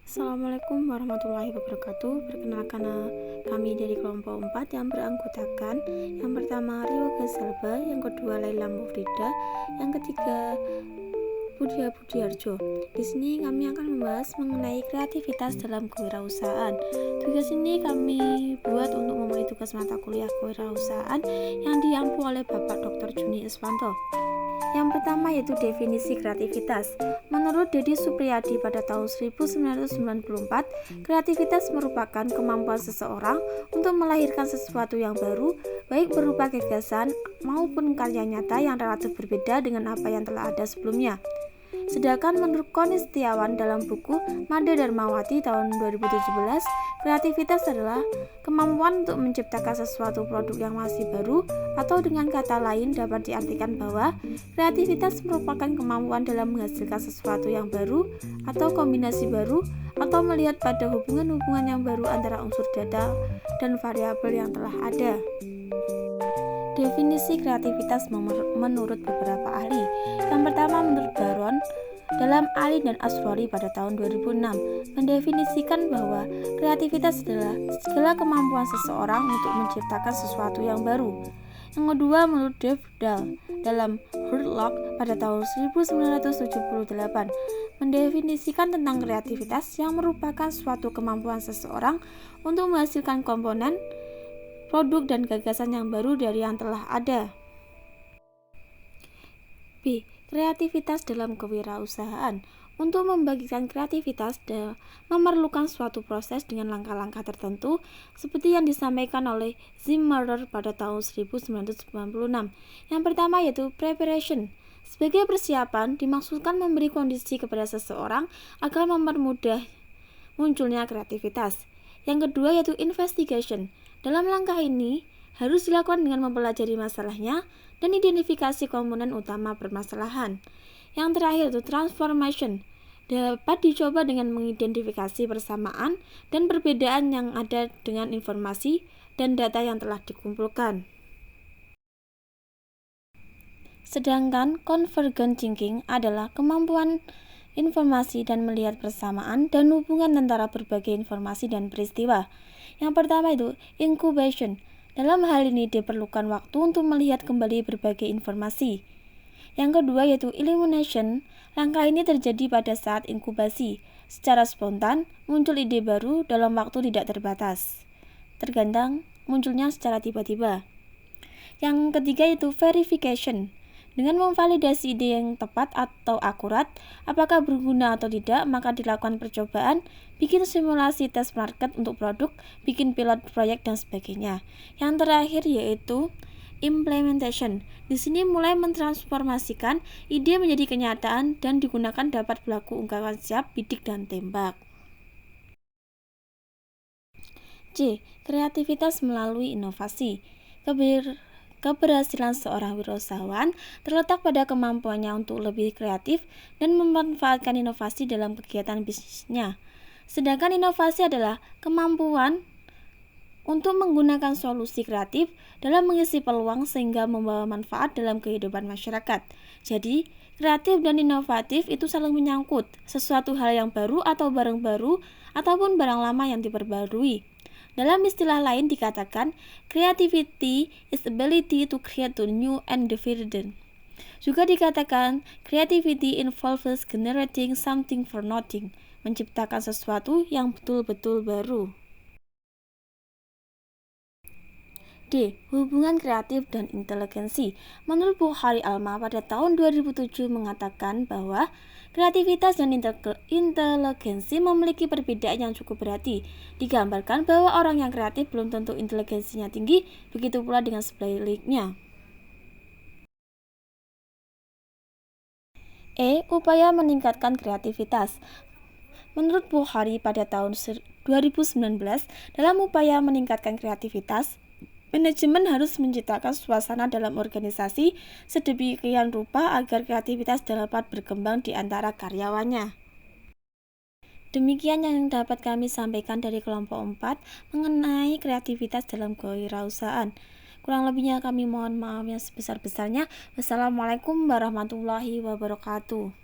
Assalamualaikum warahmatullahi wabarakatuh. Perkenalkan kami dari kelompok 4 yang beranggotakan yang pertama Rio Gazalba, yang kedua Laila Mufrida, yang ketiga Budia Budiarjo. Di sini kami akan membahas mengenai kreativitas dalam kewirausahaan. Tugas ini kami buat untuk memenuhi tugas mata kuliah kewirausahaan yang diampu oleh Bapak Dr. Juni Iswanto. Yang pertama yaitu definisi kreativitas. Menurut Dedi Supriyadi pada tahun 1994, kreativitas merupakan kemampuan seseorang untuk melahirkan sesuatu yang baru, baik berupa gagasan maupun karya nyata yang relatif berbeda dengan apa yang telah ada sebelumnya. Sedangkan menurut Koni Setiawan dalam buku Made Darmawati tahun 2017, kreativitas adalah kemampuan untuk menciptakan sesuatu produk yang masih baru, atau dengan kata lain dapat diartikan bahwa kreativitas merupakan kemampuan dalam menghasilkan sesuatu yang baru atau kombinasi baru, atau melihat pada hubungan-hubungan yang baru antara unsur data dan variabel yang telah ada. Definisi kreativitas menurut beberapa ahli. Yang pertama menurut Baron dalam Ali dan Aswari pada tahun 2006 mendefinisikan bahwa kreativitas adalah segala kemampuan seseorang untuk menciptakan sesuatu yang baru. Yang kedua menurut Dave Dahl dalam Hurlock pada tahun 1978 mendefinisikan tentang kreativitas yang merupakan suatu kemampuan seseorang untuk menghasilkan komponen, produk dan gagasan yang baru dari yang telah ada. B. Kreativitas dalam kewirausahaan. Untuk membagikan kreativitas memerlukan suatu proses dengan langkah-langkah tertentu seperti yang disampaikan oleh Zimmerer pada tahun 1996. Yang pertama yaitu preparation. Sebagai persiapan dimaksudkan memberi kondisi kepada seseorang agar mempermudah munculnya kreativitas. Yang kedua yaitu investigation. Dalam langkah ini harus dilakukan dengan mempelajari masalahnya dan identifikasi komponen utama permasalahan. Yang terakhir itu transformation. Dapat dicoba dengan mengidentifikasi persamaan dan perbedaan yang ada dengan informasi dan data yang telah dikumpulkan. Sedangkan convergent thinking adalah kemampuan informasi dan melihat persamaan dan hubungan antara berbagai informasi dan peristiwa. Yang pertama itu incubation. Dalam hal ini diperlukan waktu untuk melihat kembali berbagai informasi. Yang kedua yaitu elimination. Langkah ini terjadi pada saat inkubasi. Secara spontan, muncul ide baru dalam waktu tidak terbatas. Tergantung munculnya secara tiba-tiba. Yang ketiga yaitu verification. Dengan memvalidasi ide yang tepat atau akurat, apakah berguna atau tidak, maka dilakukan percobaan, bikin simulasi tes market untuk produk, bikin pilot proyek dan sebagainya. Yang terakhir yaitu implementation. Di sini mulai mentransformasikan ide menjadi kenyataan dan digunakan dapat berlaku ungkapan siap, bidik dan tembak. C. Kreativitas melalui inovasi. Keberhasilan seorang wirausahawan terletak pada kemampuannya untuk lebih kreatif dan memanfaatkan inovasi dalam kegiatan bisnisnya. Sedangkan inovasi adalah kemampuan untuk menggunakan solusi kreatif dalam mengisi peluang sehingga membawa manfaat dalam kehidupan masyarakat. Jadi, kreatif dan inovatif itu saling menyangkut, sesuatu hal yang baru atau barang baru ataupun barang lama yang diperbarui. Dalam istilah lain dikatakan, creativity is ability to create the new and different. Juga dikatakan, creativity involves generating something for nothing, menciptakan sesuatu yang betul-betul baru. D. Hubungan kreatif dan inteligensi. Menurut Bukhari Alma pada tahun 2007 mengatakan bahwa kreativitas dan inteligensi memiliki perbedaan yang cukup berarti. Digambarkan bahwa orang yang kreatif belum tentu inteligensinya tinggi, begitu pula dengan sebaliknya. E. Upaya meningkatkan kreativitas. Menurut Bukhari pada tahun 2019, dalam upaya meningkatkan kreativitas, manajemen harus menciptakan suasana dalam organisasi sedemikian rupa agar kreativitas dapat berkembang di antara karyawannya. Demikian yang dapat kami sampaikan dari kelompok 4 mengenai kreativitas dalam kewirausahaan. Kurang lebihnya kami mohon maaf yang sebesar-besarnya. Wassalamualaikum warahmatullahi wabarakatuh.